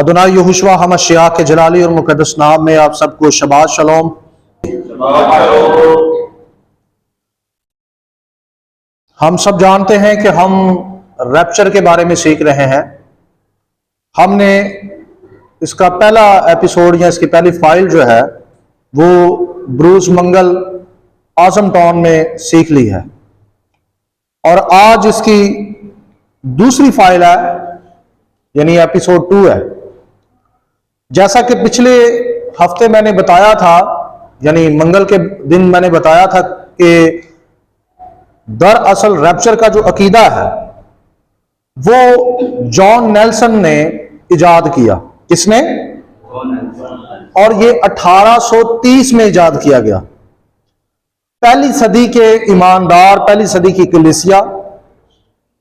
अदोनाई यहोशुआ हमशियाह के जलाली और मुकद्दस नाम में आप सबको शबाश शलोम। हम सब जानते हैं कि हम रैप्चर के बारे में सीख रहे हैं। हमने इसका पहला एपिसोड या इसकी पहली फाइल जो है वो ब्रूस मंगल आजम टाउन में सीख ली है और आज इसकी दूसरी फाइल है यानी एपिसोड 2 है। जैसा कि पिछले हफ्ते मैंने बताया था यानी मंगल के दिन मैंने बताया था कि दरअसल रैप्चर का जो अकीदा है वो जॉन नेल्सन ने इजाद किया। किसने? और ये 1830 में इजाद किया गया। पहली सदी के ईमानदार, पहली सदी की कलीसिया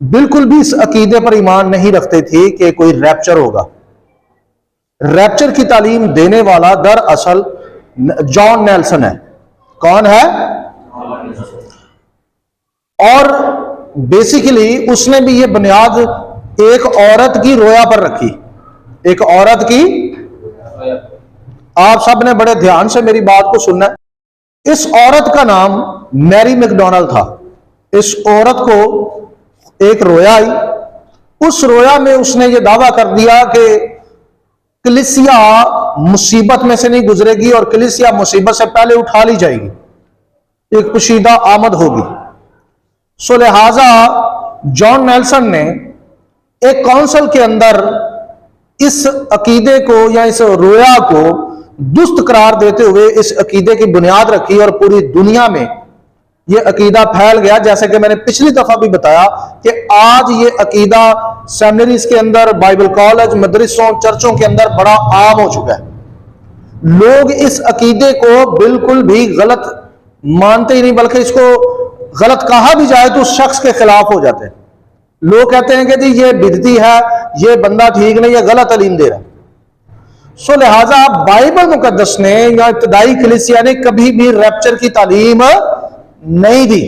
बिल्कुल भी इस अकीदे पर ईमान नहीं रखते थे कि कोई रैप्चर होगा। रैप्चर की तालीम देने वाला दरअसल जॉन नेल्सन है। कौन है? और बेसिकली उसने भी ये बुनियाद एक औरत की रोया पर रखी। एक औरत की, आप सब ने बड़े ध्यान से मेरी बात को सुनना है। इस औरत का नाम मैरी मैकडोनाल्ड था। इस औरत को एक रोया आई, उस रोया में उसने ये दावा कर दिया कि कलीसिया मुसीबत में से नहीं गुजरेगी और कलीसिया मुसीबत से पहले उठा ली जाएगी, एक पोशीदा आमद होगी। सो लिहाजा जॉन नेल्सन ने एक काउंसिल के अंदर इस अकीदे को या इस रोया को दुस्त करार देते हुए इस अकीदे की बुनियाद रखी और पूरी दुनिया में यह अकीदा फैल गया। जैसे कि मैंने पिछली दफा भी बताया कि आज ये अकीदा सेमिनरीज के अंदर, बाइबल कॉलेज, मदरसों, चर्चों के अंदर बड़ा आम हो चुका है। लोग इस अकीदे को बिल्कुल भी गलत मानते ही नहीं, बल्कि इसको गलत कहा भी जाए तो उस शख्स के खिलाफ हो जाते हैं। लोग कहते हैं कि जी ये बिदती है, ये बंदा ठीक नहीं, ये गलत तालीम दे रहा है। सो लिहाजा बाइबल मुकद्दस ने या इब्तदाई कलीसिया ने कभी भी रैप्चर की तालीम नहीं दी।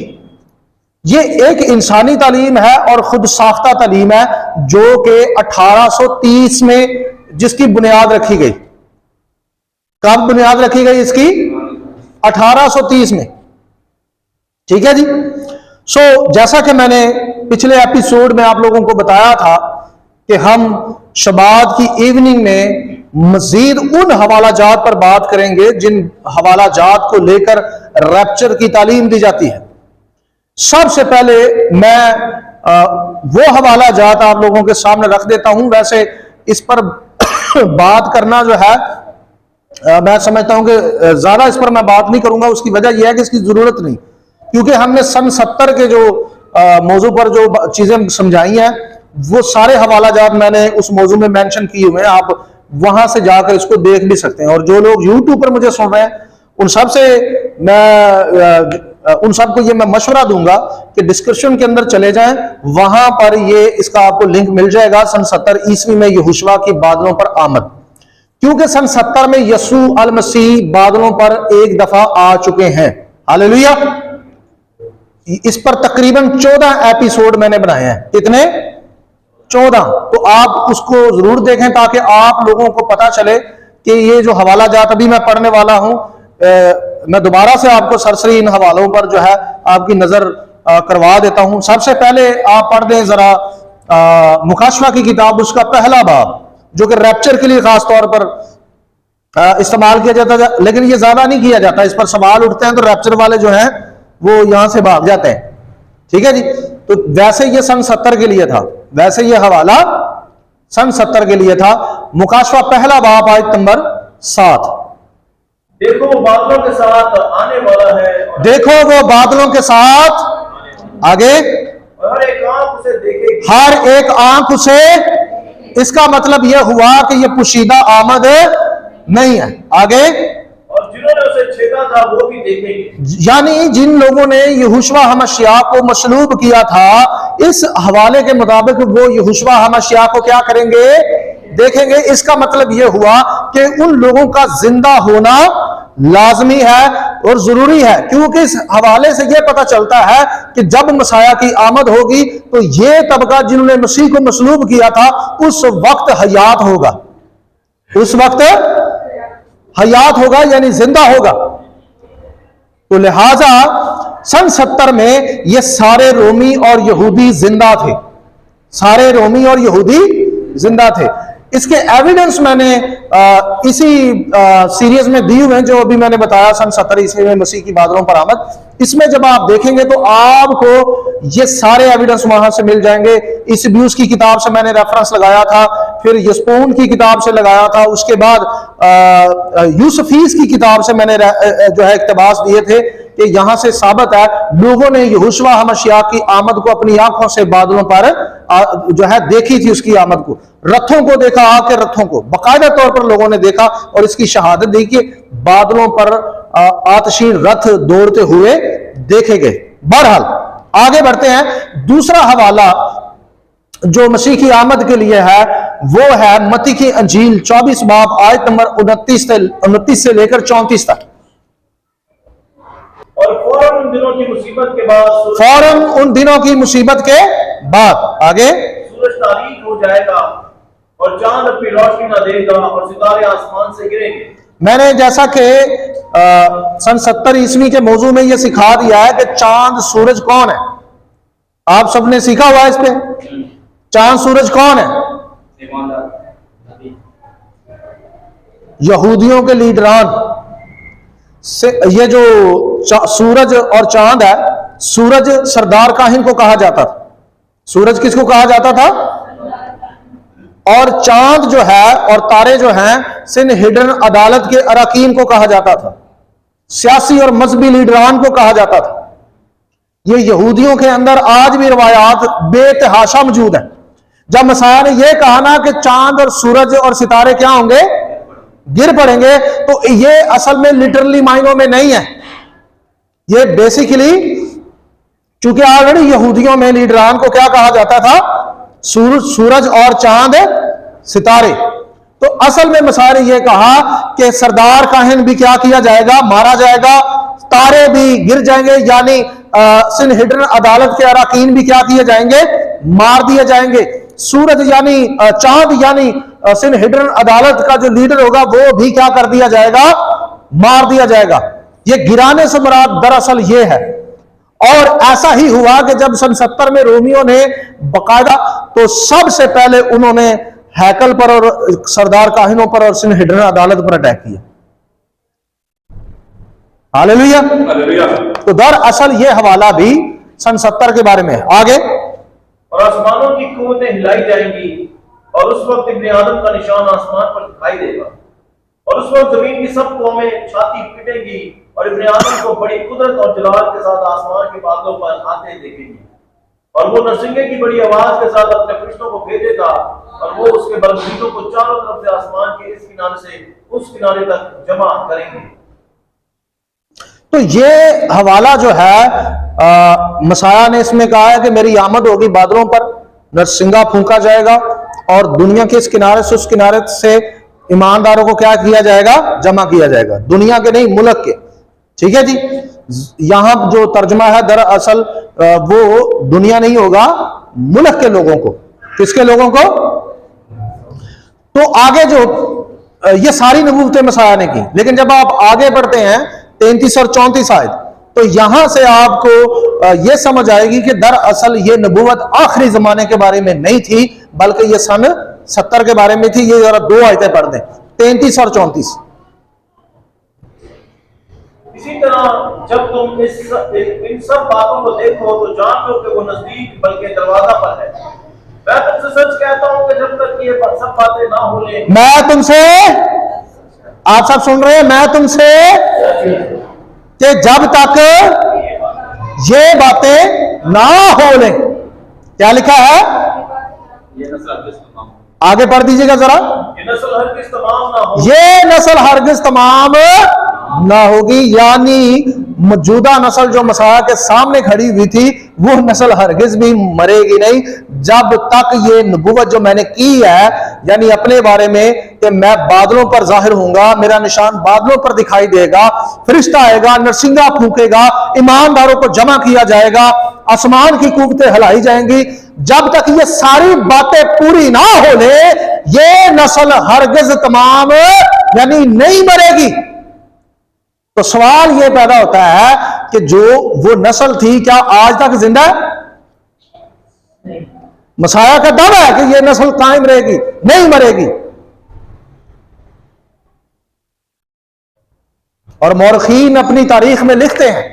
ये एक इंसानी तालीम है और खुद साख्ता तालीम है जो कि 1830 में जिसकी बुनियाद रखी गई। कब बुनियाद रखी गई इसकी? 1830 में। ठीक है जी। सो जैसा कि मैंने पिछले एपिसोड में आप लोगों को बताया था कि हम शबात की इवनिंग में मजीद उन हवाला जात पर बात करेंगे जिन हवाला जात को लेकर रैप्चर की तालीम दी जाती है। सबसे पहले मैं वो हवाला जात आप लोगों के सामने रख देता हूं। वैसे इस पर बात करना जो है मैं समझता हूं कि ज्यादा इस पर मैं बात नहीं करूंगा। उसकी वजह यह है कि इसकी जरूरत नहीं, क्योंकि हमने सन 70 के जो मौजू पर जो चीजें समझाई हैं वो सारे हवाला जात मैंने उस मौजू में मेंशन किए हुए हैं। आप वहां से जाकर इसको देख भी सकते हैं। और जो लोग यूट्यूब पर मुझे सुन रहे हैं उन सब से उन सबको ये मैं मशवरा दूंगा कि डिस्क्रिप्शन के अंदर चले जाएं, वहां पर ये इसका आपको लिंक मिल जाएगा। सन 70 ईस्वी में यहोशुआ की बादलों पर आमद, क्योंकि सन 70 में यसू अल मसीह बादलों पर एक दफा आ चुके हैं। हालेलुया। इस पर तकरीबन 14 एपिसोड मैंने बनाए हैं। कितने? 14। तो आप उसको जरूर देखें ताकि आप लोगों को पता चले कि ये जो हवाला जात अभी मैं पढ़ने वाला हूं, मैं दोबारा से आपको सरसरी इन हवालों पर जो है आपकी नजर करवा देता हूं। सबसे पहले आप पढ़ दें जरा मुकाशवा की किताब, उसका पहला बाब, जो कि रैप्चर के लिए खास तौर पर इस्तेमाल किया जाता है, लेकिन ये ज्यादा नहीं किया जाता। इस पर सवाल उठते हैं तो रैप्चर वाले जो हैं वो यहां से भाग जाते हैं। ठीक है जी। तो वैसे ये सन 70 के लिए था, वैसे ये हवाला सन 70 के लिए था। मुकाशवा पहला बाब आयत नंबर 7। देखो वो बादलों के साथ आने वाला है। देखो वो बादलों के साथ आगे, और हर एक आंख उसे देखेगी। हर एक आंख उसे, इसका मतलब यह हुआ कि यह पोशीदा आमद नहीं है। आगे, और जिन्होंने उसे छेदा था वो भी देखेंगे। यानी जिन लोगों ने यहोशुआ हमशियाह को मसलूब किया था, इस हवाले के मुताबिक वो यहोशुआ हमशियाह को क्या करेंगे? देखेंगे। इसका मतलब यह हुआ कि उन लोगों का जिंदा होना लाजमी है और जरूरी है, क्योंकि इस हवाले से यह पता चलता है कि जब मसाया की आमद होगी तो यह तबका जिन्होंने मसीह को मसलूब किया था उस वक्त हयात होगा। उस वक्त हयात होगा, यानी जिंदा होगा। तो लिहाजा सन 70 में ये सारे रोमी और यहूदी जिंदा थे, सारे रोमी और यहूदी जिंदा थे। इसके एविडेंस मैंने इसी सीरीज में दी हुए हैं जो अभी मैंने बताया, सन 70 ईस्वी में मसीह की बादलों पर आमद। इसमें जब आप देखेंगे तो आपको ये सारे एविडेंस वहां से मिल जाएंगे। इस ब्यूस की किताब से मैंने रेफरेंस लगाया था, फिर यस्पून की किताब से लगाया था, उसके बाद यूसुफीस की किताब से मैंने जो है इक्तबास दिए थे कि यहां से साबित है लोगों ने यहोशुआ हमशयाह की आमद को अपनी आंखों से बादलों पर जो है देखी थी, उसकी आमद को, रथों को देखा, आग के रथों को बाकायदा तौर पर लोगों ने देखा और इसकी शहादत दी कि बादलों पर आतशीन रथ दौड़ते हुए देखे गए। बहरहाल आगे बढ़ते हैं। दूसरा हवाला जो मसीह की आमद के लिए है वो है मत्ती की अंजील 24 बाब आयत नंबर 29 से लेकर 34 तक। और फौरन उन दिनों की मुसीबत के बाद, फौरन उन दिनों की मुसीबत के बाद, आगे, सूरज तारीक हो जाएगा और चांद अपनी रोशनी न देगा और सितारे आसमान से गिरेंगे। मैंने जैसा कि सन 70 ईस्वी के मौजू में यह सिखा दिया है कि चांद सूरज कौन है, आप सबने सीखा हुआ है इस पे। चांद सूरज कौन है? यहूदियों के लीडरान से। ये जो सूरज और चांद है, सूरज सरदार काहिन को कहा जाता था। सूरज किसको कहा जाता था? और चांद जो है और तारे जो हैं सिनहेड्रिन अदालत के अराकीन को कहा जाता था, सियासी और मजहबी लीडरान को कहा जाता था। ये यहूदियों के अंदर आज भी रवायात बेतहाशा मौजूद है। जब मसीह ने यह कहा ना कि चांद और सूरज और सितारे क्या होंगे, गिर पड़ेंगे, तो ये असल में लिटरली मायनों में नहीं है। ये बेसिकली चूंकि ऑलरेडी यहूदियों में लीडरान को क्या कहा जाता था? सूरज और चांद सितारे। तो असल में मसीह ने यह कहा कि सरदार काहिन भी क्या किया जाएगा? मारा जाएगा। तारे भी गिर जाएंगे, यानी सिनहेड्रिन अदालत के अराकीन भी क्या किए जाएंगे? मार दिए जाएंगे। सूरज यानी चांद यानी सिनहेड्रिन अदालत का जो लीडर होगा वो भी क्या कर दिया जाएगा? मार दिया जाएगा। ये गिराने से मुराद दरअसल ये है। और ऐसा ही हुआ कि जब सन 70 में रोमियों ने बकायदा, तो सबसे पहले उन्होंने हैकल पर और सरदार काहिनों पर और सिनहेड्रिन अदालत पर अटैक किया। हालेलुया। तो दरअसल ये हवाला भी सन 70 के बारे में है। आगे, और आसमानों की कुव्वतें हिलाई जाएंगी और उस वक्त इब्ने आदम का निशान आसमान पर दिखाई देगा और उस वक्त जमीन की सब कौमें छाती पीटेंगी और इब्ने आदम को बड़ी कुदरत और जलाल के साथ आसमान के बादलों पर आते देखेंगी। और वो नरसिंगे की बड़ी आवाज के साथ अपने फरिश्तों को भेजेगा और वो उसके बलबीतों को चारों तरफ से आसमान के इस किनारे से उस किनारे तक जमा करेंगे। तो ये हवाला जो है मसाया ने इसमें कहा है कि मेरी आमद होगी बादलों पर, नरसिंगा फूंका जाएगा और दुनिया के इस किनारे से उस किनारे से ईमानदारों को क्या किया जाएगा? जमा किया जाएगा। दुनिया के नहीं, मुल्क के। ठीक है जी। यहां जो तर्जमा है दरअसल वो दुनिया नहीं होगा, मुल्क के लोगों को। किसके लोगों को? तो आगे जो ये सारी नबूवतें मसाया ने की, लेकिन जब आप आगे बढ़ते हैं 33 और 34 आयत, तो यहां से आपको यह समझ आएगी कि दरअसल ये नबूवत आखिरी जमाने के बारे में नहीं थी, बल्कि ये सन 70 के बारे में थी। ये जरा दो आयतें पढ़ दें, 33 और 34। इसी तरह जब तुम इन सब बातों को देखो तो जान लो कि वो नजदीक बल्कि दरवाजा पर है। मैं तुमसे सच कहता हूं कि जब तक ये सब बातें ना हो ले, मैं तुमसे, आप सब सुन रहे हैं, मैं तुमसे कि जब तक ये बातें ना हो ले, क्या लिखा है? आगे पढ़ दीजिएगा जरा। ये नस्ल हरगिज़ तमाम ना हो, ये नस्ल हरगिज़ तमाम ना होगी, यानी मौजूदा नस्ल जो मसीह के सामने खड़ी हुई थी वो नस्ल हरगिज़ भी मरेगी नहीं जब तक ये नबूवत जो मैंने की है, यानी अपने बारे में कि मैं बादलों पर जाहिर होऊंगा, मेरा निशान बादलों पर दिखाई देगा, फरिश्ता आएगा, नरसिंगा फूंकेगा, ईमानदारों को जमा किया जाएगा आसमान की कुव्वतें हिलाई जाएंगी। जब तक ये सारी बातें पूरी ना हो ले, ये नस्ल हरगिज तमाम यानी नहीं मरेगी। तो सवाल ये पैदा होता है कि जो वो नस्ल थी, क्या आज तक जिंदा है? मसाया का दावा है कि ये नस्ल कायम रहेगी, नहीं मरेगी। और मौरखीन अपनी तारीख में लिखते हैं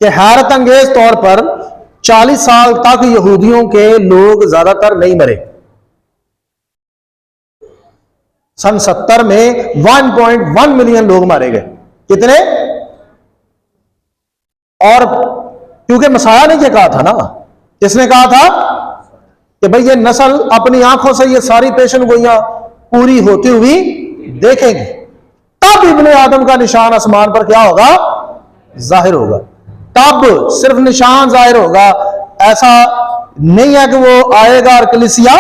कि हैरत अंगेज तौर पर 40 साल तक यहूदियों के लोग ज्यादातर नहीं मरे। सन 70 में 1.1 मिलियन लोग मारे गए। कितने? और क्योंकि मसाया ने ये कहा था ना, किसने कहा था कि भाई ये नस्ल अपनी आंखों से ये सारी पेशन गोइयां पूरी होती हुई देखेंगे, तब इब्ने आदम का निशान आसमान पर क्या होगा? जाहिर होगा। तब सिर्फ निशान जाहिर होगा। ऐसा नहीं है कि वो आएगा और कलीसिया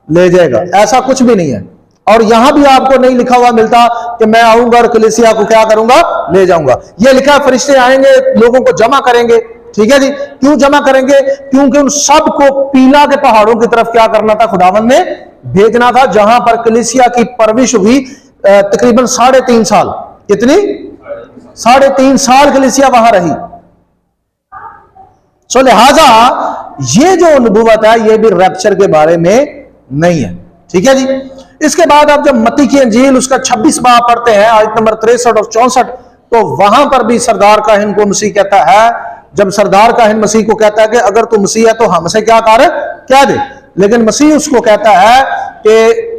ले जाएगा, ऐसा कुछ भी नहीं है। और यहां भी आपको नहीं लिखा हुआ मिलता कि मैं आऊंगा और कलीसिया को क्या करूंगा? ले जाऊंगा। ये लिखा है फरिश्ते आएंगे, लोगों को जमा करेंगे। ठीक है जी। क्यों जमा करेंगे? क्योंकि उन सबको पीला के पहाड़ों की तरफ क्या करना था? खुदावन ने भेजना था, जहां पर कलीसिया की परविश हुई तकरीबन 3.5 साल। कितनी? 3.5 साल कलीसिया वहां रही। सो लिहाजा ये जो नबूवत है ये भी रैप्चर के बारे में नहीं है। ठीक है जी। इसके बाद आप जब मत्ती की अंजील उसका 26 बाब पढ़ते हैं, आयत नंबर 63 और 64, तो वहां पर भी सरदार काहिन को मसीह कहता है, जब सरदार काहिन मसीह को कहता है कि अगर तू मसीह है तो हमसे क्या कर, क्या दे। लेकिन मसीह उसको कहता है कि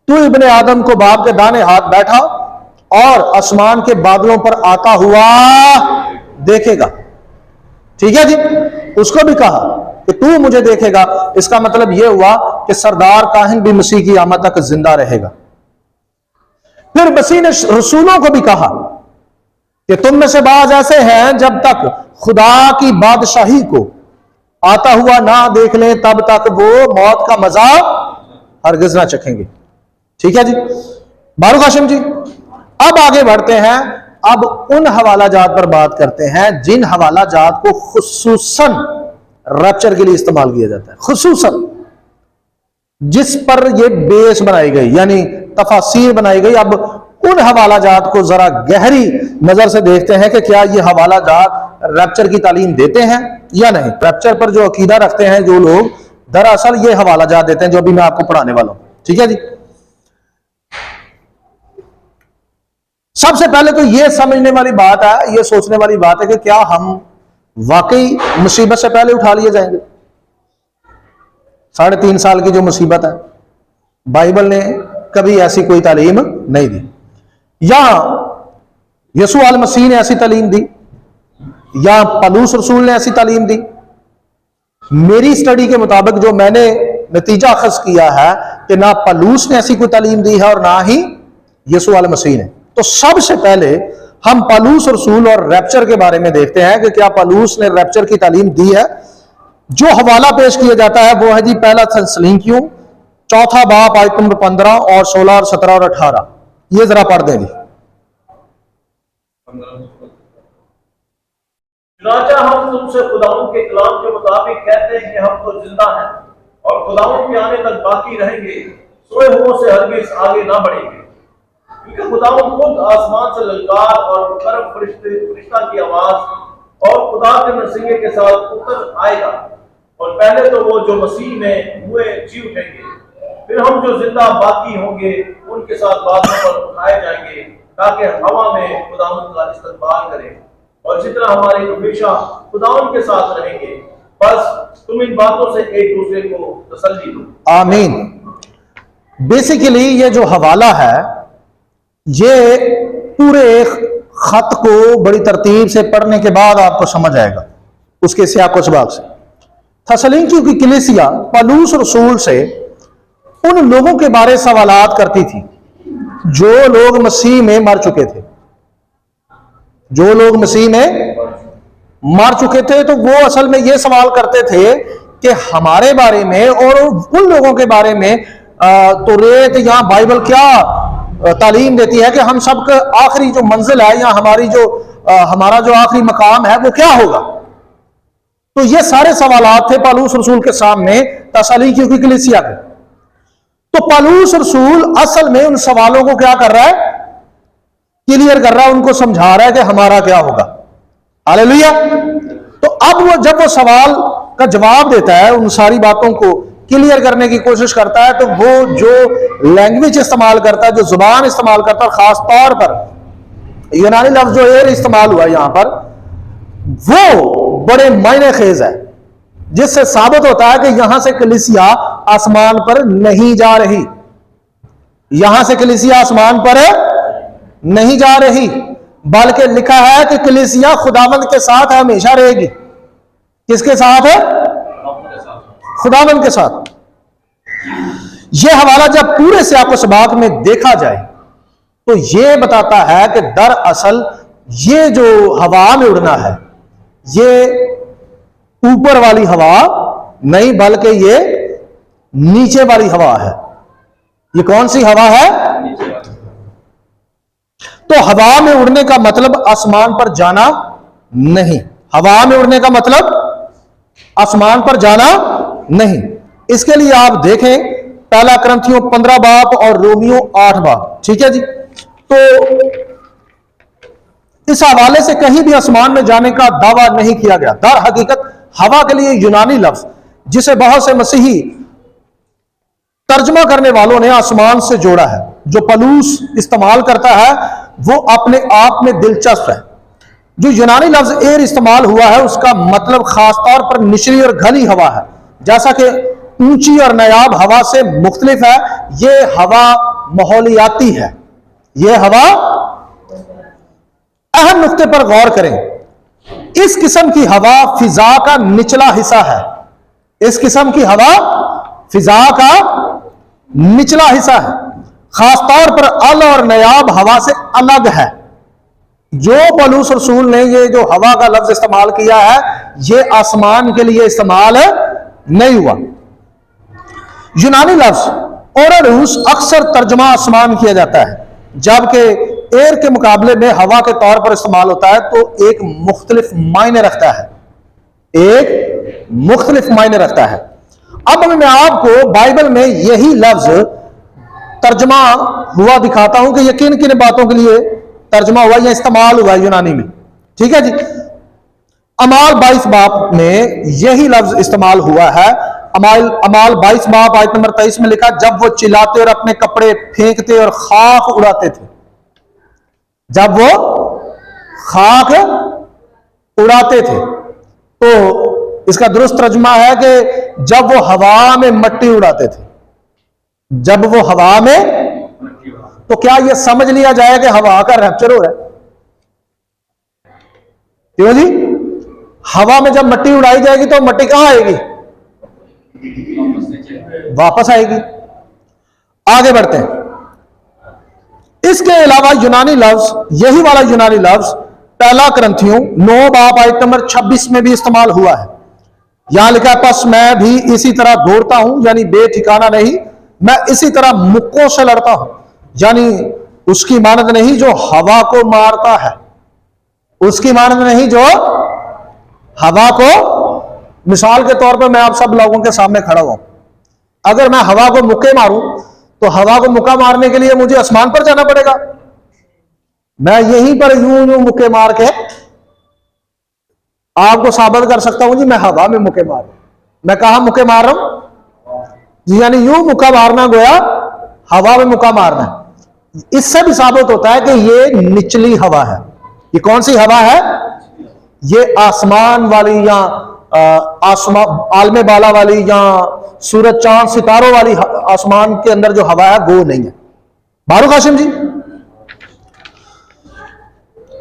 तू इब्ने आदम को बाप के दाने हाथ बैठा और आसमान के बादलों पर आता हुआ देखेगा। ठीक है जी। उसको भी कहा कि तू मुझे देखेगा। इसका मतलब यह हुआ कि सरदार काहिन भी मसीह की आमद तक जिंदा रहेगा। फिर मसीह ने रसूलों को भी कहा कि तुम में से बाज ऐसे हैं जब तक खुदा की बादशाही को आता हुआ ना देख लें तब तक वो मौत का मजा हरगिज ना चखेंगे। ठीक है जी। बारूक हाशिम जी, अब आगे बढ़ते हैं। अब उन हवाला जात पर बात करते हैं जिन हवाला जात को खुसूसन रैप्चर के लिए इस्तेमाल किया जाता है, खुसूसन जिस पर यह बेस बनाई गई यानी तफासीर बनाई गई। अब उन हवाला जात को जरा गहरी नजर से देखते हैं कि क्या ये हवाला जात रैप्चर की तालीम देते हैं या नहीं। रैप्चर पर जो अकीदा रखते हैं जो लोग, दरअसल ये हवाला जात देते हैं जो अभी मैं आपको पढ़ाने वाला हूं। ठीक है जी। सबसे पहले तो यह समझने वाली बात है, यह सोचने वाली बात है कि क्या हम वाकई मुसीबत से पहले उठा लिए जाएंगे? 3.5 साल की जो मुसीबत है, बाइबल ने कभी ऐसी कोई तालीम नहीं दी, या यीशु अल मसीह ने ऐसी तालीम दी, या पलूस रसूल ने ऐसी तालीम दी। मेरी स्टडी के मुताबिक जो मैंने नतीजा अखज किया है कि ना पलूस ने ऐसी कोई तालीम दी है और ना ही यीशु अल मसीह ने। तो सबसे पहले हम पलूस रसूल और रैप्चर के बारे में देखते हैं कि क्या पलूस ने रैप्चर की तालीम दी है। जो हवाला पेश किया जाता है वो है जी पहला थेसलुनीकियों 4 बाब आयत नंबर 15 और 16 और 17 और 18। ये जरा पढ़ देंगे। चुनांचे हम तुमसे खुदावंद के कलाम के मुताबिक कहते हैं कि हम तो जिंदा हैं और खुदावंद के आने तक बाकी रहेंगे, सोए हुओं से हरगिज आगे ना बढ़ेंगे। क्योंकि खुदावंद खुद आसमान से ललकार और मुकर्रम फरिश्ता की आवाज और खुदा के नरसिंगे के साथ उतर आएगा, और पहले तो वो जो मसीह में हुए जी उठेंगे, फिर हम जो जिंदा बाकी होंगे उनके साथ बादलों पर उठाए जाएंगे ताकि हवा में खुदावंद का इस्तकबाल करें, और जितना हमारे हमेशा खुदावंद के साथ रहेंगे। बस तुम इन बातों से एक दूसरे को तसल्ली दो। आमीन। बेसिकली ये जो हवाला है ये पूरे खत को बड़ी तरतीब से पढ़ने के बाद आपको समझ आएगा उसके सियाक व सबाक से। थेसलुनीकियों की कलीसिया पलूस रसूल से उन लोगों के बारे सवालात करती थी जो लोग मसीह में मर चुके थे, जो लोग मसीह में मर चुके थे। तो वो असल में ये सवाल करते थे कि हमारे बारे में और उन लोगों के बारे में तौरात या बाइबल क्या तालीम देती है कि हम सबका आखिरी जो मंजिल है या हमारा जो आखिरी मकाम है वो क्या होगा। तो ये सारे सवालात थे पौलुस रसूल के सामने तसलीकियों की कलीसिया के। तो पौलुस रसूल असल में उन सवालों को क्या कर रहा है, क्लियर कर रहा है, उनको समझा रहा है कि हमारा क्या होगा। हालेलुया। तो अब वो जब वो सवाल का जवाब देता है, उन सारी बातों को क्लियर करने की कोशिश करता है, तो वो जो लैंग्वेज इस्तेमाल करता है, जो जुबान इस्तेमाल करता है, खास तौर पर यूनानी लफ्ज जो एयर इस्तेमाल हुआ यहां पर, वो बड़े मायने खेज है, जिससे साबित होता है कि यहां से कलीसिया आसमान पर नहीं जा रही, यहां से कलीसिया आसमान पर नहीं जा रही, बल्कि लिखा है कि कलीसिया खुदावंद के साथ हमेशा रहेगी। किसके साथ है? खुदावंद के साथ। यह हवाला जब पूरे सियाक़ो सबाक़ में देखा जाए तो यह बताता है कि दरअसल ये जो हवा में उड़ना है, ये ऊपर वाली हवा नहीं, बल्कि ये नीचे वाली हवा है। ये कौन सी हवा है? तो हवा में उड़ने का मतलब आसमान पर जाना नहीं। हवा में उड़ने का मतलब आसमान पर जाना नहीं। इसके लिए आप देखें पहला कुरिन्थियों 15 बाब और रोमियो 8 बाब। ठीक है जी। तो इस हवाले से कहीं भी आसमान में जाने का दावा नहीं किया गया। दर हकीकत हवा के लिए यूनानी लफ्ज, जिसे बहुत से मसीही तर्जमा करने वालों ने आसमान से जोड़ा है, जो पौलुस इस्तेमाल करता है, वो अपने आप में दिलचस्प है। जो यूनानी लफ्ज एयर इस्तेमाल हुआ है, उसका मतलब खासतौर पर निचली और घनी हवा है, जैसा कि ऊंची और नायाब हवा से मुख्तलिफ है। यह हवा माहौलियाती है। यह हवा, अहम नुक्ते पर गौर करें, इस किस्म की हवा फिजा का निचला हिस्सा है। इस किस्म की हवा फिजा का निचला हिस्सा है, खासतौर पर अल और नायाब हवा से अलग है। जो पौलुस रसूल ने ये जो हवा का लफ्ज इस्तेमाल किया है, ये आसमान के लिए इस्तेमाल नहीं हुआ। यूनानी लफ्ज ओरारूस अक्सर तर्जमा आसमान किया जाता है, जबकि एयर के मुकाबले में हवा के तौर पर इस्तेमाल होता है, तो एक मुख्तलिफ मायने रखता है। एक मुख्तलिफ मायने रखता है। अब मैं आपको बाइबल में यही लफ्ज तर्जमा हुआ दिखाता हूं कि ये किन किन बातों के लिए तर्जमा हुआ या इस्तेमाल हुआ यूनानी में। ठीक है जी। अमाल 22 बाब में यही लफ्ज इस्तेमाल हुआ है। अमाल 22 बाब आयत नंबर 23 में लिखा, जब वो चिल्लाते और अपने कपड़े फेंकते और खाक उड़ाते थे। जब वो खाक उड़ाते थे, तो इसका दुरुस्त तर्जुमा है कि जब वो हवा में मट्टी उड़ाते थे। जब वो हवा में, तो क्या यह समझ लिया जाए कि हवा का रैप्चर हो रहा है? क्यों जी? हवा में जब मट्टी उड़ाई जाएगी तो मट्टी कहां आएगी? वापस आएगी। आगे बढ़ते हैं। इसके अलावा यूनानी लफ्ज, यही वाला यूनानी लफ्ज पहला कुरिन्थियों 9 बाब आयत नंबर 26 में भी इस्तेमाल हुआ है। यहां लिखा है, बस मैं भी इसी तरह दौड़ता हूं, यानी बेठिकाना नहीं, मैं इसी तरह मुक्कों से लड़ता हूं, यानी उसकी मानद नहीं जो हवा को मारता है। उसकी मानद नहीं जो हवा को, मिसाल के तौर पर मैं आप सब लोगों के सामने खड़ा हूं, अगर मैं हवा को मुक्के मारूं तो हवा को मुक्का मारने के लिए मुझे आसमान पर जाना पड़ेगा? मैं यहीं पर यूं यूं मुक्के मार के आपको साबित कर सकता हूं जी मैं हवा में मुक्के मार रहा हूं। मैं कहां मुक्के मार रहा हूं? यानी यूं मुक्का मारना गोया हवा में मुक्का मारना है। इससे भी साबित होता है कि ये निचली हवा है। ये कौन सी हवा है? ये आसमान वाली या आलमे बाला वाली या सूरज चांद सितारों वाली आसमान के अंदर जो हवा है वो नहीं है। बारू काशिम जी,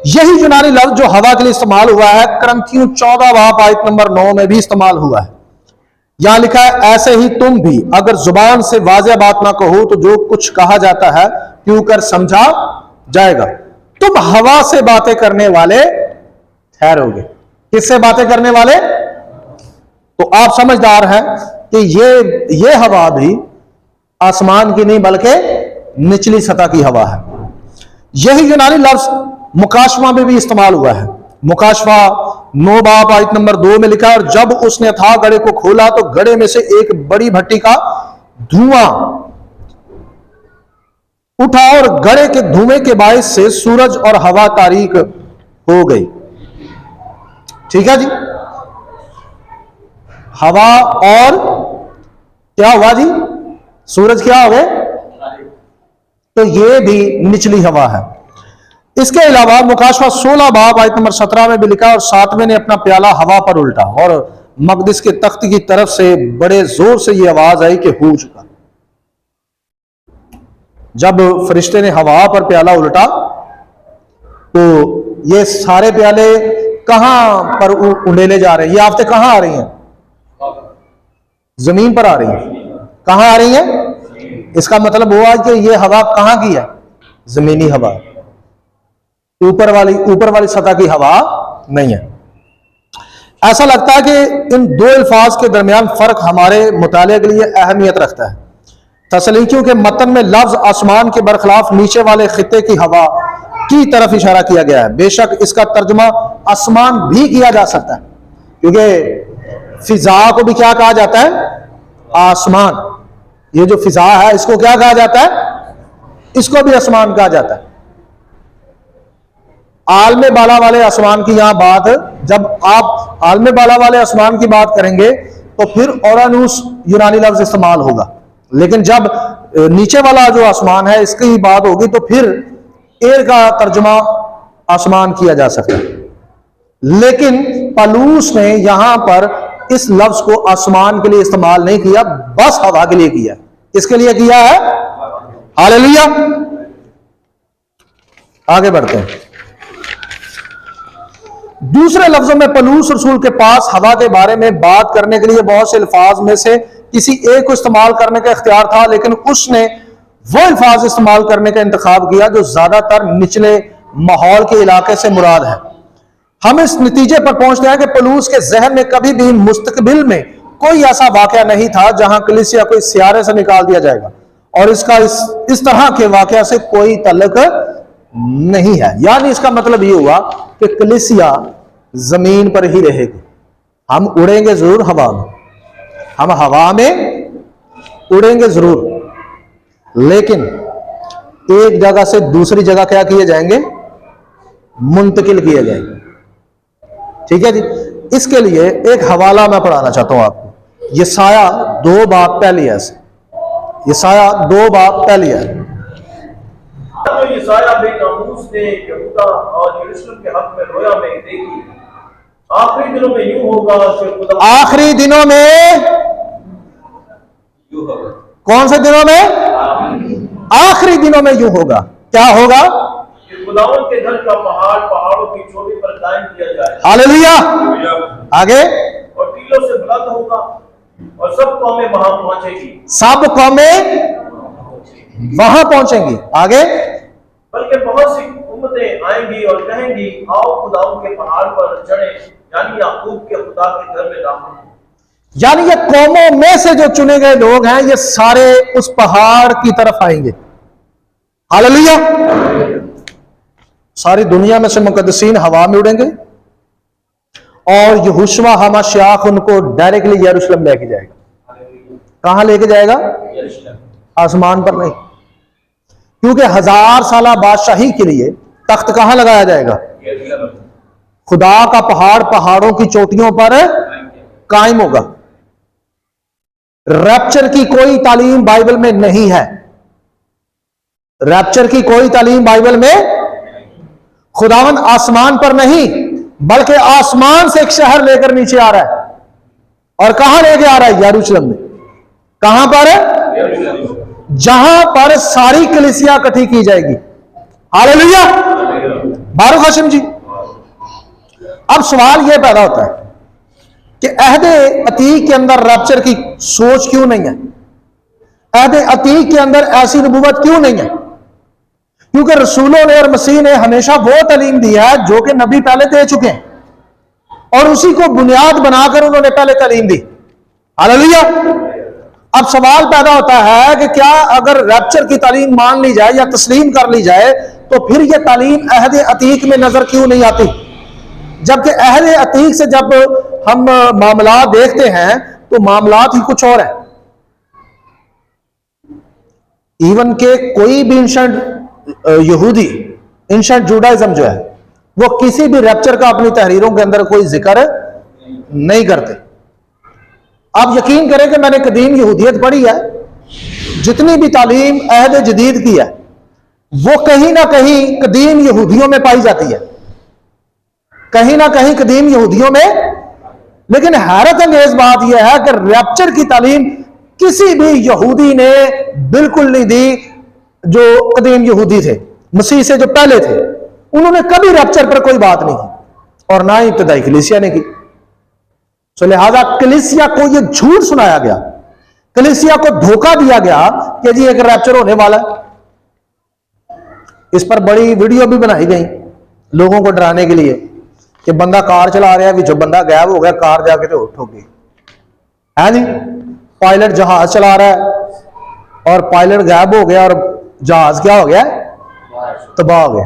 यही यूनानी लफ्ज जो हवा के लिए इस्तेमाल हुआ है कुरिन्थियों 14 बाब आयत नंबर 9 में भी इस्तेमाल हुआ है। यहां लिखा है, ऐसे ही तुम भी अगर जुबान से वाज़ेह बात ना कहो तो जो कुछ कहा जाता है क्यों कर समझा जाएगा। तुम हवा से बातें करने वाले ठहरोगे। किससे बातें करने वाले? तो आप समझदार हैं कि ये हवा भी आसमान की नहीं बल्कि निचली सतह की हवा है। यही यूनानी लफ्ज मुकाशवा में भी इस्तेमाल हुआ है। मुकाशवा 9 बाब आयत नंबर 2 में लिखा है, और जब उसने अथाह गड़े को खोला तो गड़े में से एक बड़ी भट्टी का धुआं उठा और गड़े के धुएं के बायस से सूरज और हवा तारीक हो गई। ठीक है जी, हवा और क्या हुआ जी, सूरज क्या हो गए, तो ये भी निचली हवा है। इसके अलावा मुकाशवा 16 बाब आयत नंबर 17 में भी लिखा, और सातवें ने अपना प्याला हवा पर उल्टा और मकदिस के तख्त की तरफ से बड़े जोर से ये आवाज आई कि हो चुका। जब फरिश्ते ने हवा पर प्याला उल्टा तो ये सारे प्याले कहां पर उंडेले जा रहे हैं, ये आफतें कहां आ रही हैं, जमीन पर आ रही हैं। कहां आ रही हैं, इसका मतलब हुआ कि ये हवा कहां की है, जमीनी हवा, ऊपर वाली सतह की हवा नहीं है। ऐसा लगता है कि इन दो अल्फाज के दरमियान फर्क हमारे मुताले के लिए अहमियत रखता है। तसलीकियों के मतन में लफ्ज आसमान के बरखलाफ नीचे वाले खिते की हवा की तरफ इशारा किया गया है। बेशक इसका तर्जुमा आसमान भी किया जा सकता है, क्योंकि फिजा को भी क्या कहा जाता है, आसमान। ये जो फिजा है इसको क्या कहा जाता है, इसको भी आसमान कहा जाता है। आलमे बाला वाले आसमान की यहां बात, जब आप आलमे बाला वाले आसमान की बात करेंगे तो फिर औरानूस यूनानी लफ्ज इस्तेमाल होगा, लेकिन जब नीचे वाला जो आसमान है इसकी बात होगी तो फिर एयर का तर्जुमा आसमान किया जा सकता है। लेकिन पलूस ने यहां पर इस लफ्ज को आसमान के लिए इस्तेमाल नहीं किया, बस हवा के लिए किया। इसके लिए किया है, हालेलुया। आगे बढ़ते हैं। दूसरे लफ्जों में पलूस रसूल के पास हवा के बारे में बात करने के लिए बहुत से अल्फाज में से किसी एक को इस्तेमाल करने का इख्तियार था, लेकिन उसने वो अल्फाज इस्तेमाल करने का इंतखाब किया जो ज्यादातर निचले माहौल के इलाके से मुराद है। हम इस नतीजे पर पहुंचते हैं कि पलूस के जहन में कभी भी मुस्तकबिल में कोई ऐसा वाकया नहीं था जहां कलीसिया को इस सियारे से निकाल दिया जाएगा, और इसका इस तरह के वाकया से कोई तल्लुक नहीं है। यानी इसका मतलब यह हुआ कि कलीसिया जमीन पर ही रहेगी। हम उड़ेंगे जरूर हवा में, हम हवा में उड़ेंगे जरूर, लेकिन एक जगह से दूसरी जगह क्या किए जाएंगे, मुंतकिल किए जाएंगे। ठीक है जी। इसके लिए एक हवाला मैं पढ़ाना चाहता हूं आपको। यसाया 2 बाब पहली है, यसाया 2 बाब पहली है। तो यसाया बेन आमोस ने यहूदा और यरूशलेम के हक में रोया में देखी, आखिरी दिनों में यूं होगा कि खुदा, आखिरी दिनों में यूं होगा, कौन से दिनों में, आखिरी दिनों में यूं होगा, क्या होगा, कि खुदावंद के घर का पहाड़ पहाड़ों की चोटी पर कायम किया जाए, हालेलुया। आगे, और टीलों से बुलंद होगा और सब कौमें वहां पहुंचेगी, सब कौमें वहां पहुंचेंगी। आगे, बल्कि बहुत सी उम्मतें आएंगी और कहेंगी, आओ खुदावंद के पहाड़ पर चढ़े, यानी याकूब के खुदा के घर में दाखिल हो। यानी ये कौमों में से जो चुने गए लोग हैं ये सारे उस पहाड़ की तरफ आएंगे, हालेलुया। सारी दुनिया में से मुकद्दसीन हवा में उड़ेंगे और यहोशुआ हमाशाख उनको डायरेक्टली यरूशलेम लेके जाएगा। कहां लेके जाएगा, आसमान पर नहीं, क्योंकि 1000 साला बादशाही के लिए तख्त कहां लगाया जाएगा, खुदा का पहाड़ पहाड़ों की चोटियों पर कायम होगा। रैप्चर की कोई तालीम बाइबल में नहीं है, रैप्चर की कोई तालीम बाइबल में, खुदावंद आसमान पर नहीं बल्कि आसमान से एक शहर लेकर नीचे आ रहा है। और कहां लेके आ रहा है, यरूशलेम में। कहां पर, जहां पर सारी कलीसिया इकट्ठी की जाएगी, हालेलुया, बारूक हाशिम जी। अब सवाल यह पैदा होता है कि अहदे अतीक के अंदर रैप्चर की सोच क्यों नहीं है, अहदे अतीक के अंदर ऐसी नबूवत क्यों नहीं है? क्योंकि रसूलों ने और मसीह ने हमेशा वो तालीम दी है जो कि नबी पहले दे चुके हैं, और उसी को बुनियाद बनाकर उन्होंने पहले तालीम दी, हालेलुया। अब सवाल पैदा होता है कि क्या अगर रैप्चर की तालीम मान ली जाए या तस्लीम कर ली जाए तो फिर यह तालीम अहदे अतीक में नजर क्यों नहीं आती? जबकि अहले अतीक से जब हम मामला देखते हैं तो मामलात ही कुछ और है। इवन के कोई भी एंशिएंट यहूदी, एंशिएंट जुडाइज्म जो है, वो किसी भी रैप्चर का अपनी तहरीरों के अंदर कोई जिक्र नहीं करते। आप यकीन करें कि मैंने कदीम यहूदियत पढ़ी है, जितनी भी तालीम अहद जदीद की है वो कहीं ना कहीं कदीम यहूदियों में पाई जाती है, कहीं ना कहीं कदीम यहूदियों में। लेकिन हैरत अंगेज बात यह है कि रैप्चर की तालीम किसी भी यहूदी ने बिल्कुल नहीं दी। जो कदीम यहूदी थे, मसीह से जो पहले थे, उन्होंने कभी रैप्चर पर कोई बात नहीं की और ना ही इब्तिदाई कलीसिया ने की। तो लिहाजा कलीसिया को यह झूठ सुनाया गया, कलीसिया को धोखा दिया गया कि जी एक रैप्चर होने वाला है। इस पर बड़ी वीडियो भी बनाई गई लोगों को डराने के लिए कि बंदा कार चला रहा है, जो बंदा गायब हो गया, कार जाके तो ठोकी है जी। पायलट जहाज चला रहा है और पायलट गायब हो गया और जहाज क्या हो गया, तबाह हो गया।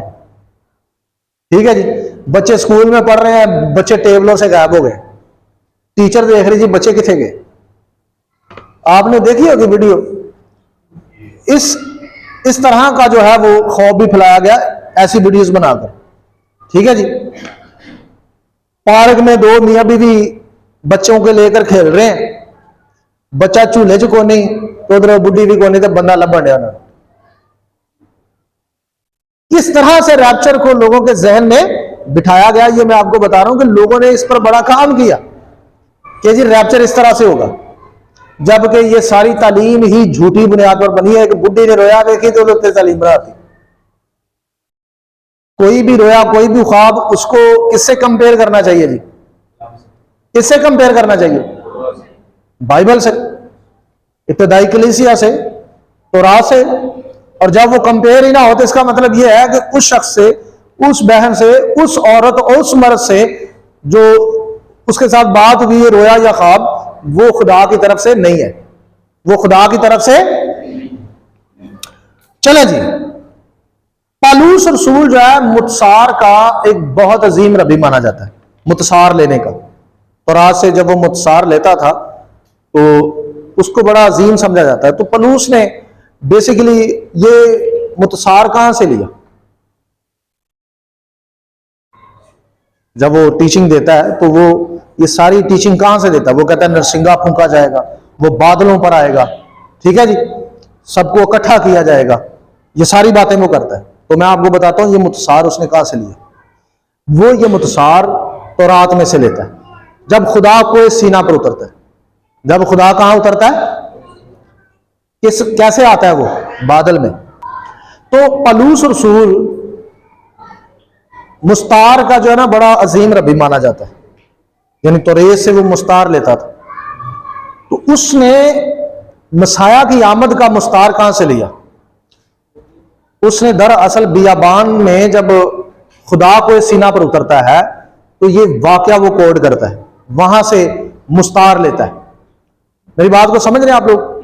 ठीक है जी। बच्चे स्कूल में पढ़ रहे हैं, बच्चे टेबलों से गायब हो गए, टीचर देख रही जी बच्चे किथे गए। आपने देखी होगी वीडियो। इस तरह का जो है वो खौफ भी फैलाया गया ऐसी वीडियोस बनाकर। ठीक है जी। पार्क में दो मियां बीवी बच्चों के लेकर खेल रहे हैं, बच्चा झूले च को नहीं तो उधर बुढ़ी भी को नहीं तो बंदा लभन दिया ना। किस तरह से रैप्चर को लोगों के जहन में बिठाया गया, ये मैं आपको बता रहा हूं कि लोगों ने इस पर बड़ा काम किया कि जी रैप्चर इस तरह से होगा, जबकि ये सारी तालीम ही झूठी बुनियाद पर बनी है। एक बुढ़ी ने रोया देखी तो लोग तालीम बनाती। कोई भी रोया, कोई भी ख्वाब, उसको किससे कंपेयर करना चाहिए जी? किससे कंपेयर करना चाहिए? बाइबल से, इब्तिदाई कलीसिया से, तौरात से। और जब वो कंपेयर ही ना हो तो इसका मतलब यह है कि उस शख्स से, उस बहन से, उस औरत और उस मर्द से जो उसके साथ बात हुई है, रोया या ख्वाब, वो खुदा की तरफ से नहीं है, वो खुदा की तरफ से। चले जी। पालूस रसूल जो है मुतसार का एक बहुत अजीम रबी माना जाता है, मुतसार लेने का। तौरात से जब वो मुतसार लेता था तो उसको बड़ा अजीम समझा जाता है। तो पलूस ने बेसिकली ये मुतसार कहां से लिया? जब वो टीचिंग देता है तो वो ये सारी टीचिंग कहां से देता है? वो कहता है नरसिंगा फूंका जाएगा, वो बादलों पर आएगा, ठीक है जी, सबको इकट्ठा किया जाएगा, ये सारी बातें वो करता है। तो मैं आपको बताता हूं ये मुतसार उसने कहां से लिया। वो ये मुतसार तौरात में से लेता है, जब खुदा को सीना पर उतरता है। जब खुदा कहां उतरता है, कैसे आता है वो? बादल में। तो पलूस रसूल मुस्तार का जो है ना बड़ा अजीम रबी माना जाता है, यानी तौरेत से वो मुस्तार लेता था। तो उसने मसाया की आमद का मुस्तार कहां से लिया? उसने दरअसल बियाबान में जब खुदा को सीना पर उतरता है तो ये वाकया वो कोड करता है, वहां से मुस्तार लेता है। मेरी बात को समझ रहे हैं आप लोग?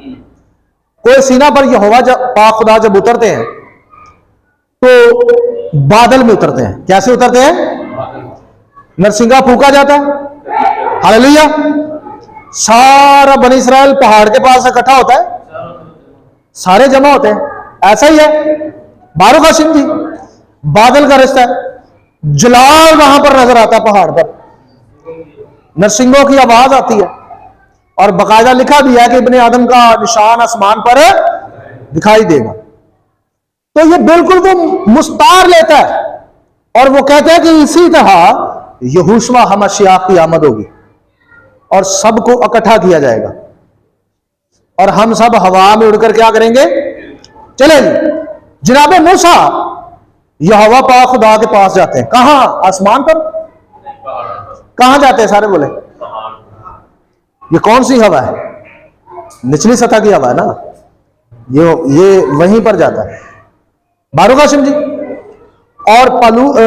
कोई सीना पर यहोवा जब पाक खुदा जब उतरते हैं तो बादल में उतरते हैं। कैसे उतरते हैं? नरसिंगा फूंका जाता है, हालेलुया, सारा बनी इस्राएल पहाड़ के पास इकट्ठा होता है, सारे जमा होते हैं। ऐसा ही है बारो का सिंधी, बादल का रिश्ता है, जलाल वहां पर नजर आता है पहाड़ पर, नरसिंगों की आवाज आती है और बाकायदा लिखा भी है कि इब्ने आदम का निशान आसमान पर दिखाई देगा। तो ये बिल्कुल वो मुस्तार लेता है और वो कहता है कि इसी तरह यहोशुआ हमशियाह की आमद होगी और सबको इकट्ठा किया जाएगा और हम सब हवा में उड़कर क्या करेंगे? चले जनाबे मूसा यहोवा पाक खुदा के पास जाते हैं। कहां? आसमान पर। कहां जाते हैं? सारे बोले ये कौन सी हवा है? निचली सतह की हवा है ना, ये वहीं पर जाता है। बारो कासिम जी और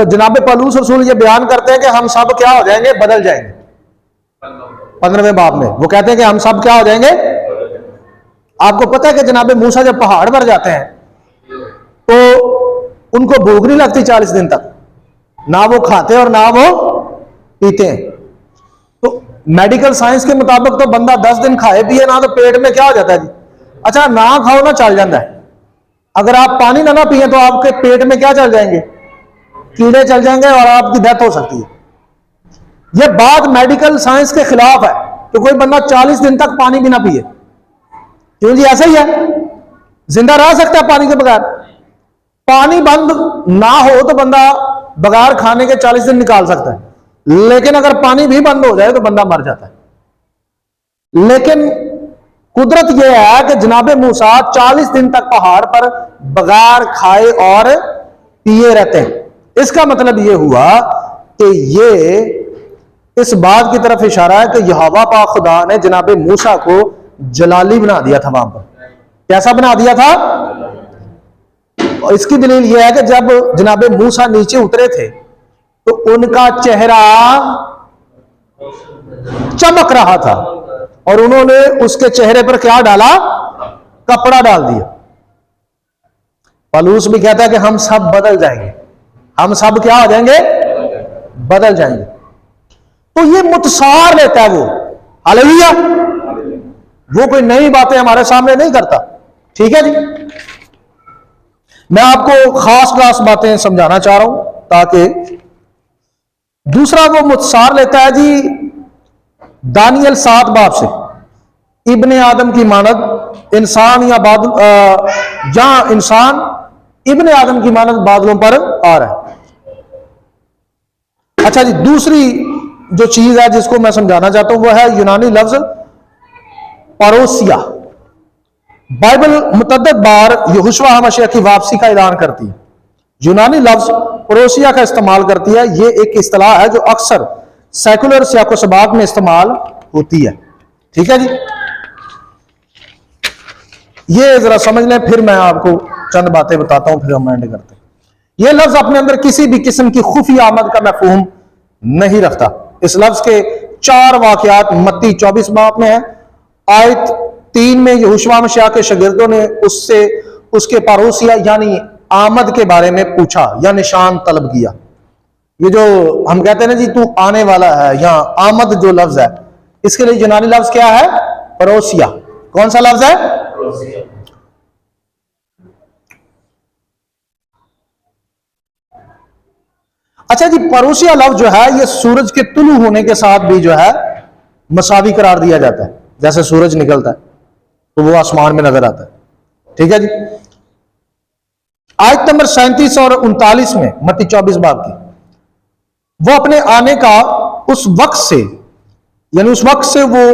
जनाबे पलूस रसूल ये बयान करते हैं कि हम सब क्या हो जाएंगे? बदल जाएंगे। 15वें बाब में वो कहते हैं कि हम सब क्या हो जाएंगे? आपको पता है कि जनाबे मूसा जब पहाड़ पर जाते हैं तो उनको भूख नहीं लगती 40 दिन तक, ना वो खाते और ना वो पीते हैं। तो मेडिकल साइंस के मुताबिक तो बंदा 10 दिन खाए पिए ना तो पेट में क्या हो जाता है जी, अच्छा ना खाओ ना चल जाता है। अगर आप पानी ना पिए तो आपके पेट में क्या चल जाएंगे, कीड़े चल जाएंगे और आपकी डेथ हो सकती है। यह बात मेडिकल साइंस के खिलाफ है कि कोई बंदा 40 दिन तक पानी भी ना पिए। क्यों जी, ऐसा ही है, जिंदा रह सकता है पानी के बगैर। पानी बंद ना हो तो बंदा बगैर खाने के 40 दिन निकाल सकता है, लेकिन अगर पानी भी बंद हो जाए तो बंदा मर जाता है। लेकिन कुदरत यह है कि जनाबे मूसा 40 दिन तक पहाड़ पर बगैर खाए और पिए रहते हैं। इसका मतलब यह हुआ कि ये इस बात की तरफ इशारा है कि यहोवा पाक खुदा ने जनाबे मूसा को जलाली बना दिया था वहां पर। कैसा बना दिया था? और इसकी दलील यह है कि जब जनाबे मूसा नीचे उतरे थे तो उनका चेहरा चमक रहा था और उन्होंने उसके चेहरे पर क्या डाला? कपड़ा डाल दिया। पलूस भी कहता है कि हम सब बदल जाएंगे, हम सब क्या हो जाएंगे? बदल जाएंगे। तो ये मुतसार लेता है वो, हालेलुया। वो कोई नई बातें हमारे सामने नहीं करता, ठीक है जी। मैं आपको खास बातें समझाना चाह रहा हूं ताकि दूसरा वो मुतसार लेता है जी दानियल 7 बाब से, इब्ने आदम की मानद इंसान या जहां इंसान इब्ने आदम की मानद बादलों पर आ रहा है। अच्छा जी, दूसरी जो चीज है जिसको मैं समझाना चाहता हूं वो है यूनानी लफ्ज परोसिया। बाइबल मुतद्दद बार यहोशुआ हमेशा की वापसी का ऐलान करती है। यूनानी लफ्ज परोसिया का इस्तेमाल करती है। यह एक इस्तिलाह है जो अक्सर सेकुलर सियाको सबाक में इस्तेमाल होती है, ठीक है जी। ये जरा समझ लें, फिर मैं आपको चंद बातें बताता हूं, फिर हम एंड करते हैं। यह लफ्ज अपने अंदर किसी भी किस्म की खुफी आमद का मफहूम नहीं रखता। इस लफ्ज के 4 वाकयात मत्ती 24 बाब में है। आयत 3 में यहोशुआ मसीह के शागिर्दों ने उससे उसके परोसिया यानी आमद के बारे में पूछा या निशान तलब किया। ये जो हम कहते हैं ना जी तू आने वाला है, या आमद जो लफ्ज है इसके लिए यूनानी लफ्ज क्या है? परोसिया। कौन सा लफ्ज है? परोसिया। अच्छा जी, परोसिया लफ्ज जो है ये सूरज के तुलू होने के साथ भी जो है मसावी करार दिया जाता है। जैसे सूरज निकलता है तो वो आसमान में नजर आता है, ठीक है जी। आयत नंबर 37 और 39 में मत्ती 24 बाब की, वो अपने आने का उस वक्त से यानी उस वक्त से वो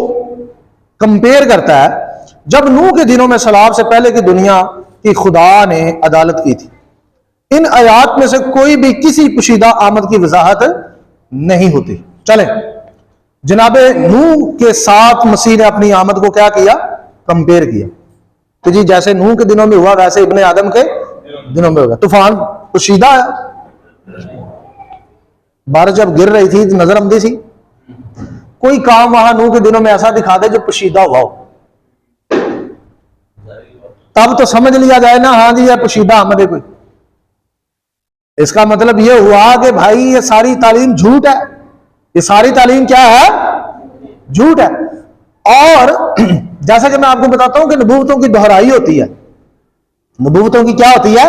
कंपेयर करता है जब नूह के दिनों में सैलाब से पहले की दुनिया की खुदा ने अदालत की थी। इन आयात में से कोई भी किसी पुशीदा आमद की वजाहत नहीं होती। चलें, जनाबे नूह के साथ मसीह ने अपनी आमद को क्या किया? कंपेयर किया कि जी जैसे नूह के दिनों में हुआ वैसे इब्ने आदम के दिनों में होगा। तूफान पुशीदा है, बारिश जब गिर रही थी नजर आमदी थी। कोई काम वहां नूह के दिनों में ऐसा दिखा दे जो पुशीदा हुआ हो, तब तो समझ लिया जाए ना, हाँ जी यह पुशीदा आमद है कोई। इसका मतलब यह हुआ कि भाई ये सारी तालीम झूठ है। ये सारी तालीम क्या है? झूठ है। और जैसा कि मैं आपको बताता हूं कि नबूवतों की दोहराई होती है। नबूवतों की क्या होती है?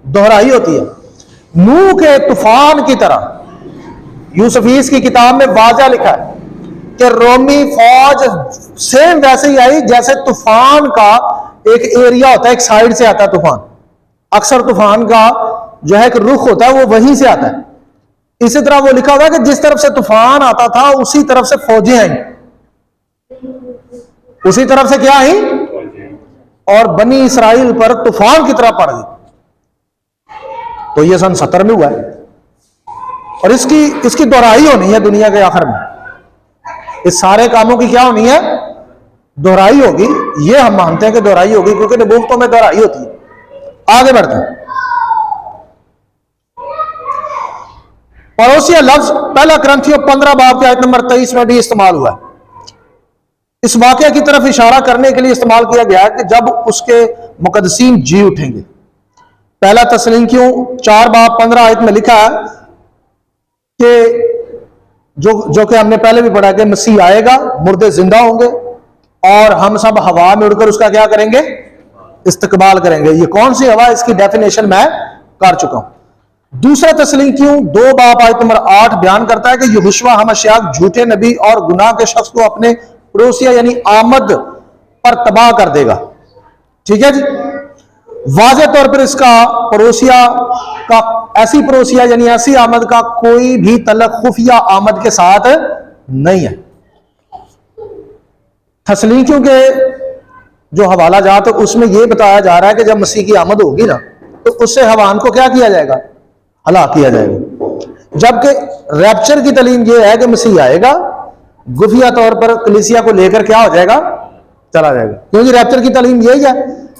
दोहराई होती है। नूह के तूफान की तरह यूसुफीस की किताब में वाज़ा लिखा है कि रोमी फौज सेम वैसे ही आई जैसे तूफान का एक एरिया होता है, एक साइड से आता है तूफान। अक्सर तूफान का जो है एक रुख होता है वो वहीं से आता है। इसी तरह वो लिखा हुआ है कि जिस तरफ से तूफान आता था उसी तरफ से फौजें आई, उसी तरफ से क्या आई? और बनी इसराइल पर तूफान की तरह पड़ गई। तो ये सन 70 में हुआ है और इसकी दोहराई होनी है दुनिया के आखिर में। इस सारे कामों की क्या होनी है? दोहराई होगी। ये हम मानते हैं कि दोहराई होगी क्योंकि नबूवतों में दोहराई होती है। आगे बढ़ते हैं। पड़ोसिया लफ्ज पहला क्रंथियों 15 बाब के आयत नंबर 23 में भी इस्तेमाल हुआ है। इस वाकया की तरफ इशारा करने के लिए इस्तेमाल किया गया है कि जब उसके मुकद्दसीन जी उठेंगे। पहला तसलीकियों 4 बाब 15 आयत में लिखा है कि जो कि हमने पहले भी पढ़ा कि मसीह आएगा, मुर्दे जिंदा होंगे और हम सब हवा में उड़कर उसका क्या करेंगे, इस्तकबाल करेंगे। ये कौन सी हवा, इसकी डेफिनेशन मैं कर चुका हूं। दूसरा तस्लीकियों 2 बाब आयत नंबर 8 बयान करता है कि यहोशुआ हमेशा झूठे नबी और गुनाह के शख्स को अपने पड़ोसिया यानी आमद पर तबाह कर देगा। ठीक है जी। वाज़े तौर पर इसका पड़ोसिया का, ऐसी पड़ोसिया यानी ऐसी आमद का कोई भी तल्लुक खुफिया आमद के साथ नहीं है। तस्लीकियों के जो हवाला जात है उसमें यह बताया जा रहा है कि जब मसीह की आमद होगी ना तो उससे हवान को क्या किया जाएगा, हलाक किया जाएगा। जबकि रैप्चर की तालीम यह है कि मसीह आएगा, गुफिया तौर पर कलीसिया को लेकर क्या हो जाएगा, चला जाएगा, क्योंकि रैप्चर की तालीम यही है।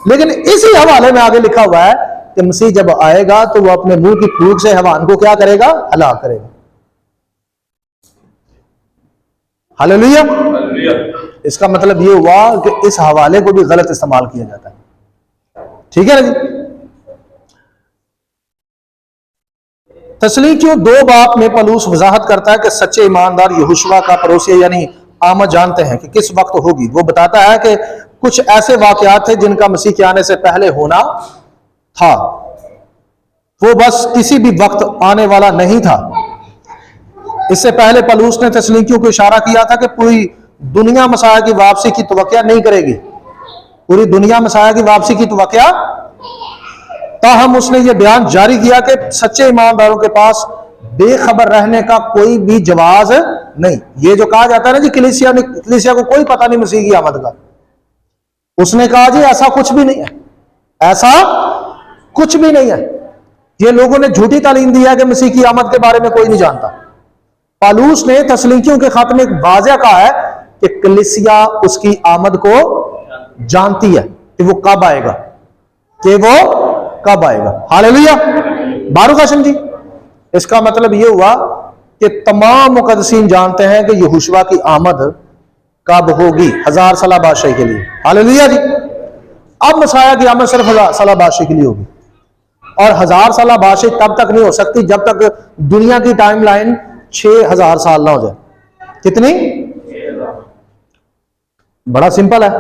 लेकिन इसी हवाले में आगे लिखा हुआ है कि मसीह जब आएगा तो वह अपने मुंह की फूंक से हवान को क्या करेगा, हलाक करेगा। हालेलुया। इसका मतलब यह हुआ कि इस हवाले को भी गलत इस्तेमाल किया जाता है। ठीक है ना जी। तस्लीकियों 2 बाब में पलूस वजाहत करता है कि सच्चे ईमानदार यहोशुआ का पड़ोसिया यानी आमद जानते हैं कि किस वक्त होगी। वो बताता है कि कुछ ऐसे वाकयात थे जिनका मसीह के आने से पहले होना था, वो बस किसी भी वक्त आने वाला नहीं था। इससे पहले पलूस ने तस्लीकियों को इशारा किया था कि पूरी दुनिया मसाया की वापसी की तवक्या नहीं करेगी, पूरी दुनिया मसाया की वापसी की तवक्या। ताहम उसने यह बयान जारी किया कि सच्चे ईमानदारों के पास बेखबर रहने का कोई भी जवाज नहीं। ये जो कहा जाता है ना जी, कलीसिया को कोई पता नहीं मसीह की आमद का, उसने कहा जी ऐसा कुछ भी नहीं है, ऐसा कुछ भी नहीं है। ये लोगों ने झूठी तालीम दी है कि मसीह की आमद के बारे में कोई नहीं जानता। पालूस ने तस्लीकियों के खाते में एक वाज़ेह कहा है कि कलीसिया उसकी आमद को जानती है कि वो कब आएगा, कि वो कब आएगा। हालेलुया। बारूक हाशिम जी, इसका मतलब यह हुआ कि तमाम मुकद्दसीन जानते हैं कि यहोशुआ की आमद कब होगी, 1000 साल बादशाही के लिए। हालेलुया जी। अब मसाया की आमद सिर्फ 1000 साल बादशाही के लिए होगी, और 1000 साल बादशाही तब तक नहीं हो सकती जब तक दुनिया की टाइमलाइन 6000 साल ना हो जाए। कितनी? बड़ा सिंपल है।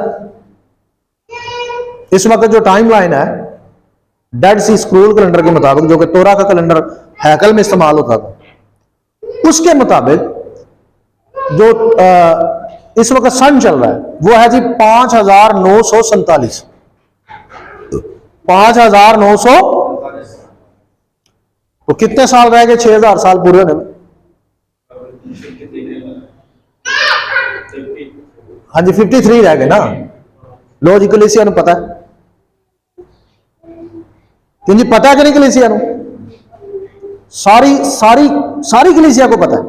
इस वक्त जो टाइमलाइन है डेड सी स्क्रोल कैलेंडर के मुताबिक, जो कि तोरा का कैलेंडर हैकल में इस्तेमाल होता था, उसके मुताबिक जो इस वक्त सन चल रहा है वो है जी 5947। 5900, तो कितने साल रह गए 6000 साल पूरे होने में? हाँ जी 53 रह गए ना। लो जी, कलीसिया को पता है, क्योंकि पता है कि नहीं कलीसिया को, सारी सारी सारी कलीसिया को पता है,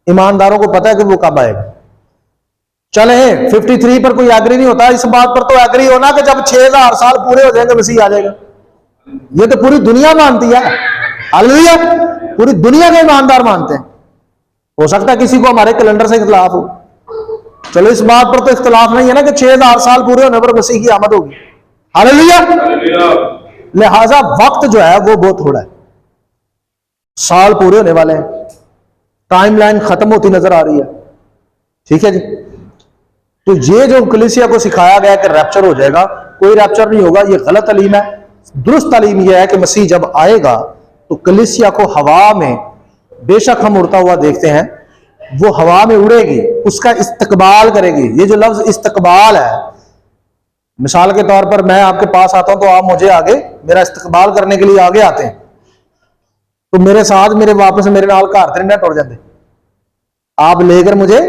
ईमानदारों को पता है कि वो कब आएगा। चले 53 पर कोई एग्री नहीं होता, इस बात पर तो एग्री होना कि जब 6000 साल पूरे हो जाएंगे मसीह आ जाएगा। ये तो पूरी दुनिया मानती है। हालेलुया। पूरी दुनिया के ईमानदार मानते हैं। हो सकता है किसी को हमारे कैलेंडर से इख्तिलाफ हो, चलो इस बात पर तो इख्तिलाफ नहीं है ना कि 6000 साल पूरे होने पर मसीह की आमद होगी। हालेलुया। लिहाजा वक्त जो है वो बहुत थोड़ा है, साल पूरे होने वाले हैं, टाइमलाइन खत्म होती नजर आ रही है। ठीक है जी। तो ये जो कलीसिया को सिखाया गया कि रैप्चर हो जाएगा, कोई रैप्चर नहीं होगा, ये गलत तालीम है। दुरुस्त तालीम यह है कि मसीह जब आएगा तो कलीसिया को हवा में, बेशक हम उड़ता हुआ देखते हैं, वो हवा में उड़ेगी, उसका इस्तकबाल करेगी। ये जो लफ्ज इस्तकबाल है, मिसाल के तौर पर मैं आपके पास आता हूं तो आप मुझे आगे मेरा इस्तकबाल करने के लिए आगे आते हैं, तो मेरे साथ मेरे वापस मेरे नाल घर तेरे टुर जाते, आप लेकर मुझे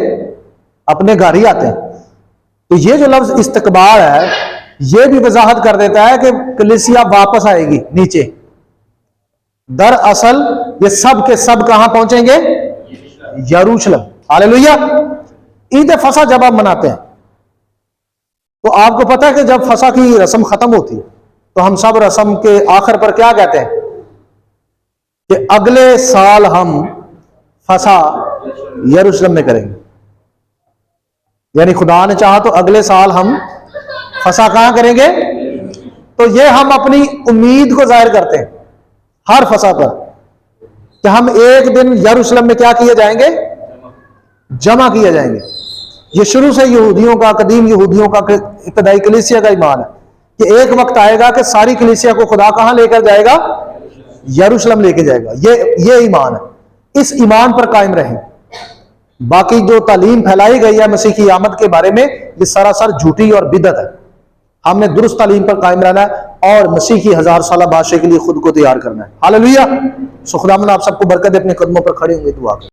अपने घर ही आते हैं। तो ये जो लफ्ज इस्तकबाल है ये भी वजाहत कर देता है कि कलीसिया वापस आएगी नीचे। दरअसल ये सब के सब कहां पहुंचेंगे? यरूशलेम। हालेलुया। ईद फसा जब आप मनाते हैं तो आपको पता है कि जब फसा की रस्म खत्म होती है तो हम सब रस्म के आखिर पर क्या कहते हैं कि अगले साल हम फसा यरूशलेम में करेंगे। यानी खुदा ने चाहा तो अगले साल हम फसा कहां करेंगे। तो ये हम अपनी उम्मीद को जाहिर करते हैं हर फसा पर कि हम एक दिन यरूशलेम में क्या किए जाएंगे, जमा किए जाएंगे। ये शुरू से यहूदियों का, कदीम यहूदियों का, इब्तदाई कलीसिया का ईमान है कि एक वक्त आएगा कि सारी कलीसिया को खुदा कहां लेकर जाएगा? यरूशलेम लेके जाएगा। ये ईमान है। इस ईमान पर कायम रहें। बाकी जो तालीम फैलाई गई है मसीह की आमद के बारे में, ये सरासर झूठी और बिदअत है। हमने दुरुस्त तालीम पर कायम रहना है और मसीह की 1000 साल बादशाह के लिए खुद को तैयार करना है। हालेलुया। सो खुदावंद आप सबको बरकत दे। अपने कदमों पर खड़े होंगे दुआ करें।